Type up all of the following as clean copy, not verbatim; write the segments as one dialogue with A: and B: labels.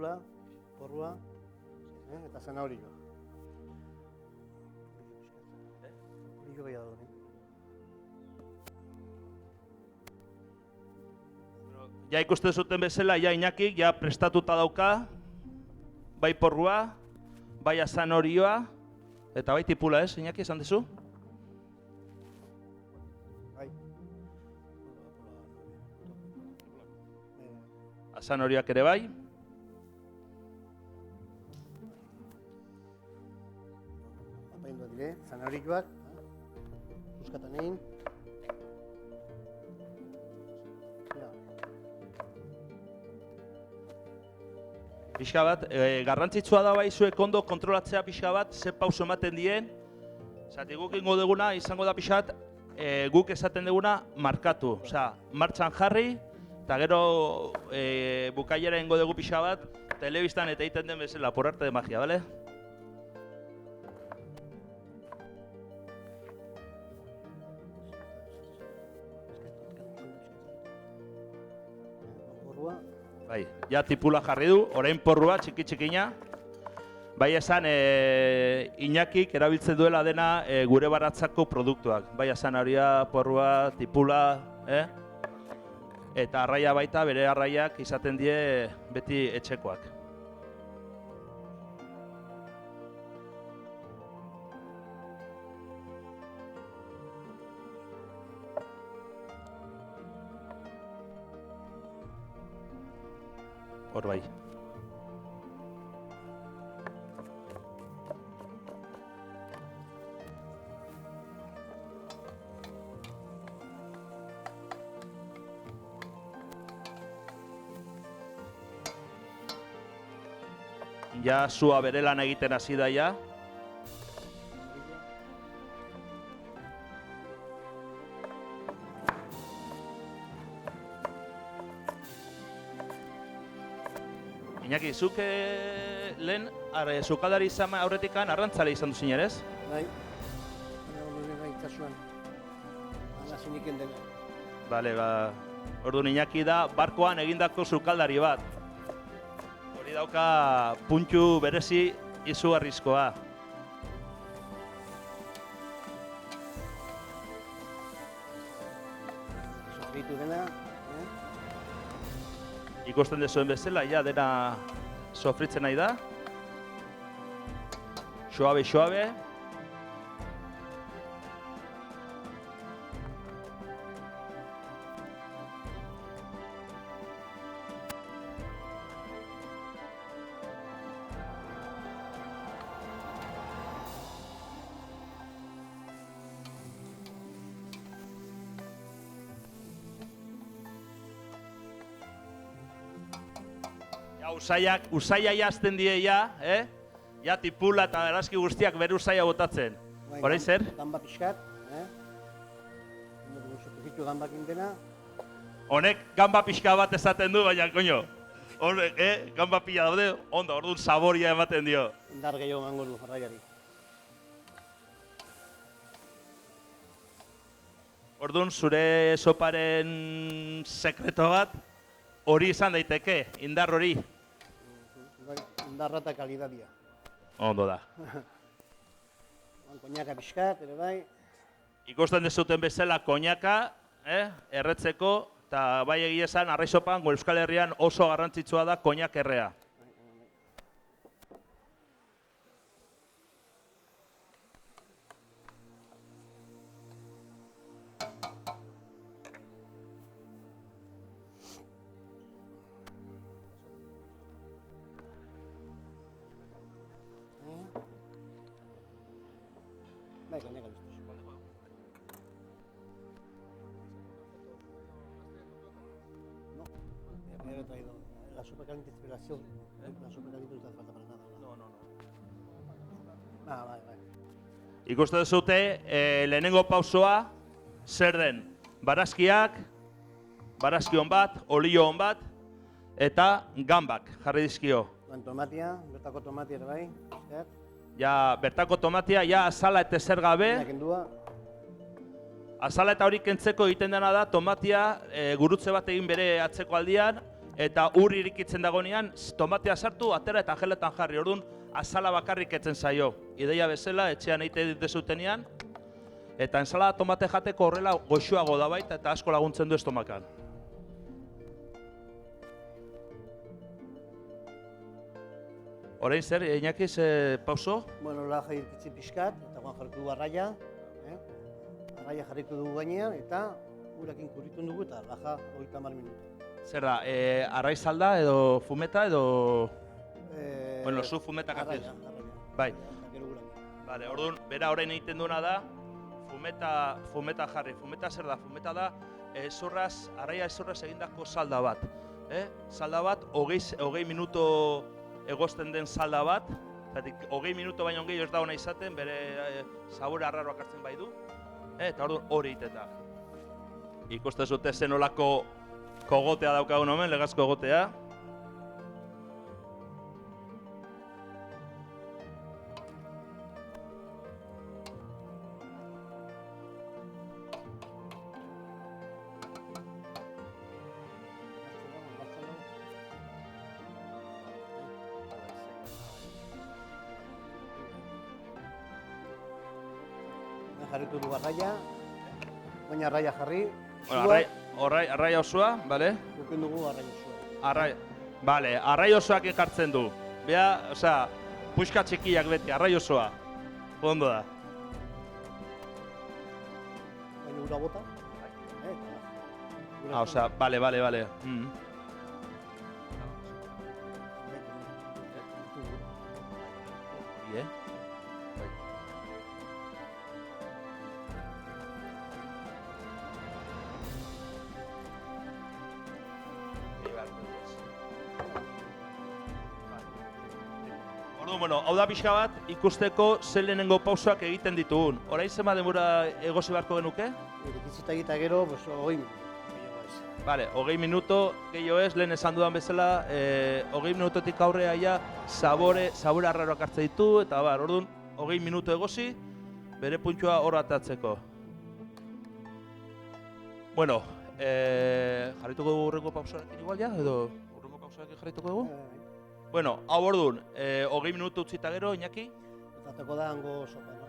A: tipula, porrua, eta zanahorikoa. Horik gehiago dago,
B: Ja ikusten zuten bezala, ja Iñakik ja prestatuta dauka, bai porrua, bai zanahorioa, eta bai tipula ez, Iñaki, esan duzu?
A: Bai.
B: Zanahorioak ere bai.
A: Apainduak dire, zanahorikoak, puskatan egin.
B: Pixka bat, garrantzitsua da bai zuek ondo kontrolatzea pixka bat, ze pauso ematen dien. Zati guk ingo duguna izango da pixka bat, guk esaten duguna markatu. Osea, martxan jarri, eta gero bukaiera ingo dugu pixka bat, telebistan eta egiten den bezala, por arte de magia, bale? Bai, ja tipula jarri du, orain porrua txiki-txikina. Bai esan Iñakik erabiltzen duela dena gure baratzako produktuak. Bai zanahoria, porrua, tipula, eta arraia baita bere arraiak izaten die beti etxekoak. Hor bai. Ja sua bere lan egiten hasi da ja. Iñaki, zuk lehen sukaldari izan aurretikan arrantzale izan duzin ere ez?
A: Bai, bai, kasuan. Halazinik endela.
B: Bale, orduan Iñaki da barkoan egindako sukaldari bat. Hori dauka puntu berezi izugarrizkoa.
A: Sofritu dena.
B: Ikusten dezuen bezala, ja dena sofritzen nahi da. Suabe. Usaiak jazten die ja, ja tipula eta erazki guztiak bere usaia botatzen. Horai zer?
A: Gamba pixkat, Sofritu gambakin dena.
B: Honek gamba pixka bat esaten du, baina, koño. Horrek, gamba pila daude, ondo, orduan saboria ematen dio.
A: Indar gehiago emango du arraiari.
B: Orduan, zure soparen sekreto bat, hori izan daiteke, indar hori.
A: Indarra eta kalidadia.
B: Ondo da.
A: Koñaka pixkat, ere bai.
B: Ikusten dezuten bezala koñaka, erretzeko, eta bai egia esan, arraizopan, Euskal Herrian oso garrantzitsua da koñak errea.
A: La sopa caliente es inspiración. La sopa caliente no te falta para nada. No. Bai.
B: Ikusten duzute, lehenengo pausoa, zer den? Barazkiak, barazki hon bat, olio hon bat, eta gambak jarri dizkio.
A: Tomatia, bertako tomatia ere bai.
B: Ja, bertako tomatia, ja azala eta ezer gabe. Azala eta hori kentzeko egiten dena da, tomatia gurutze bat egin bere atzeko aldian, eta ur irikitzen dagoenean, tomatea sartu, atera eta geletan jarri. Orduan, azala bakarrik etzen zaio. Ideia bezala, etxean egite dezutenean, eta ensalada tomate jateko horrela goxoago da baita eta asko laguntzen du estomakan. Orain zer, Iñaki, pauso?
A: Bueno, laja irkitzi pixkat, eta guan jarriko dugu arraia. Arraia jarriko dugu gainean, eta urakin kurritun dugu, eta laja 30 minutu.
B: Zer da, arraiz alda edo fumeta edo... Bueno, zu fumeta kartiz. Bai. Vale, orduan, bera orain egiten duena da, fumeta jarri. Fumeta zer da? Fumeta da, arraia ezurraz egindako salda bat. Salda bat, 20 minuto egosten den salda bat, 20 minuto baino gehiago ez da hona izaten, bere sabore arraroak hartzen bai du, eta orduan hori egiten da. Ikusten zute zen olako kogotea daukagun omen, legazko kogotea.
A: Jarritu dugu arraia, baina arraia jarri.
B: Arraia osoa, bale?
A: Guken dugu arraia osoa.
B: Bale, arraia osoak ekartzen du. Bea, osea, puxka txikiak beti, arraia osoa. Ondo da.
A: Baina ura bota.
B: Osea, bale. Bien. Bueno, hau da pixka bat ikusteko ze lehenengo pausoak egiten ditugun. Orain zenbat denbora egosi beharko genuke?
A: Irikizita egita gero, 20 minutu.
B: Vale, 20 minuto gehiago ez, lehen esan dudan bezala, 20 minutotik aurrea ja sabore arraroak hartzen ditu, eta orduan 20 minutu egosi, bere puntua hor atatzeko. Bueno, jarrituko dugu urrengo pausoarekin igual ja, edo urrengo pausoarekin jarrituko dugu? Bueno, hau orduan, 20 minutu utzita gero, Iñaki?
A: Zateko da hango sopa, no?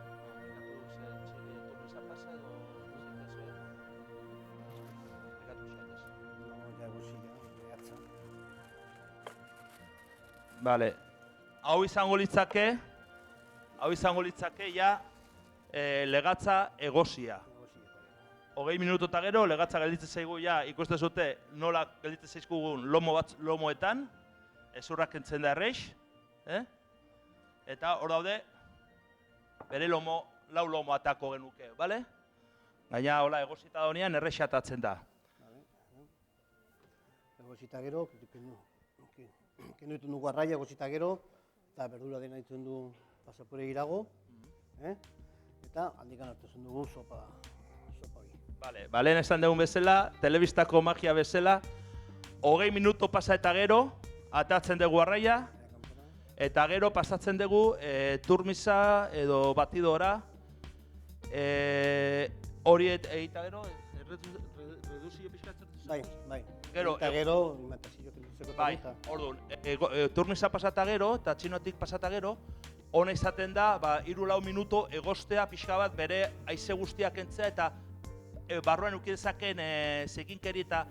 A: Vale, hau izango litzake ja legatza egosia. 20 minutu eta gero, legatza gelditzen zaigu ja ikusten zute nola gelditzen zaizkugun lomoetan, ezurrak kentzen da erreix, eta hor daude, bere lau lomo atako genuke, bale? Gaina, hola, egosita daunean erreixa atatzen da. Egosita gero, kenuetu dugu arraia egosita gero, eta berdura dena ditzen du pasapure irago, eta handikan hartu zen dugu sopa hori.
B: Bale, esan dugun bezala, telebistako magia bezala, 20 minuto pasa eta gero, atatzen dugu arraia, eta gero pasatzen dugu turmisa edo batidora, hori egita gero, reduzio pixkatzen duzu?
A: Bai. Eta gero, imatazio kentzeko eta.
B: Orduan, turmisa pasata gero, eta txinotik pasata gero, hona izaten da, 3-4 minuto egostea pixka bat bere haize guztiak kentzea eta barruan ukidezaken zekinkeri eta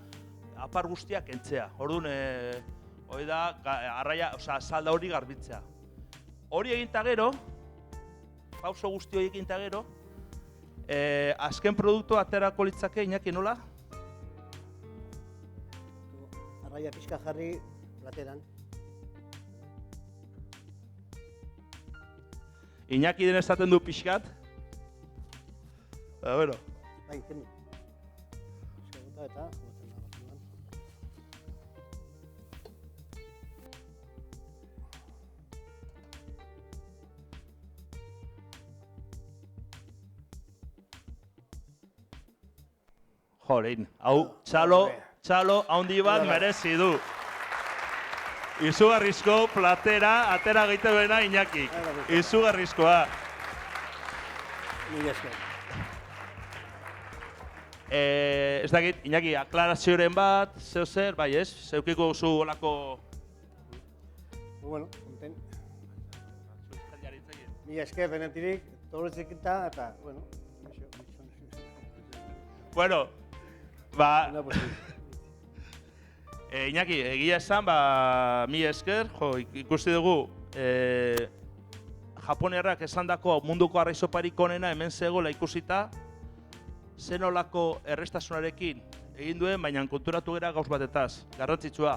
B: apar guztiak kentzea. Orduan, hori da, arraia, salda hori garbitzea. Hori eginta gero, pauso guzti hori eginta gero, azken produktu aterako litzake, Iñaki, nola?
A: Arraia pixka jarri plateran.
B: Iñaki den esaten du pixkat. Bueno.
A: Bai, kendu. Pixka eta
B: Jorein, hau txalo handi bat merezi du. Izugarrizko platera atera gaite duena Iñaki. Izugarrizkoa.
A: Mila esker.
B: Ez dakit, Iñaki, aklarazioren bat, zeo zer, bai ez? Zeukiko zu olako...
C: Bueno, konten. Mila esker benetirik, tolotzek eta, bueno,
B: Bueno, ba...
C: una posible.
B: Iñaki, egia esan, ba, mila esker, jo, ikusti dugu, Japonerrak esandako munduko arraizoparik onena hemen zegoela ikusita, zen olako errestasunarekin egin duen, baina konturatu gara gauz batetaz, garrantzitsua,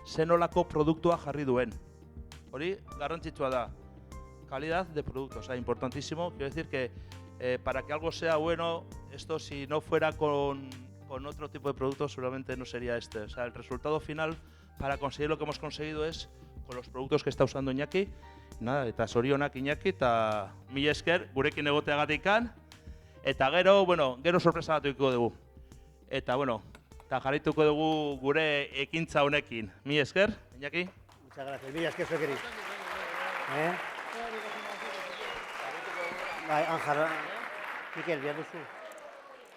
B: zen olako produktua jarri duen. Hori, garrantzitsua da. Calidad de producto, o sea, importantísimo. Quiero decir que para que algo sea bueno, esto si no fuera con otro tipo de productos seguramente no sería este. O sea, el resultado final para conseguir lo que hemos conseguido es con los productos que está usando Iñaki. Nada, eta zorionak Iñaki, eta mila esker gurekin egoteagatikan. Eta gero, bueno, gero sorpresa bat edukiko dugu. Eta, bueno, eta jarraituko dugu gure ekintza honekin. Mila esker, Iñaki.
C: Muchas gracias, mila esker zuekeri. Bai, Anjar, Mikel, behar duzu.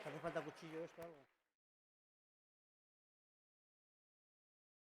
C: Hace falta cuchillo esto, algo.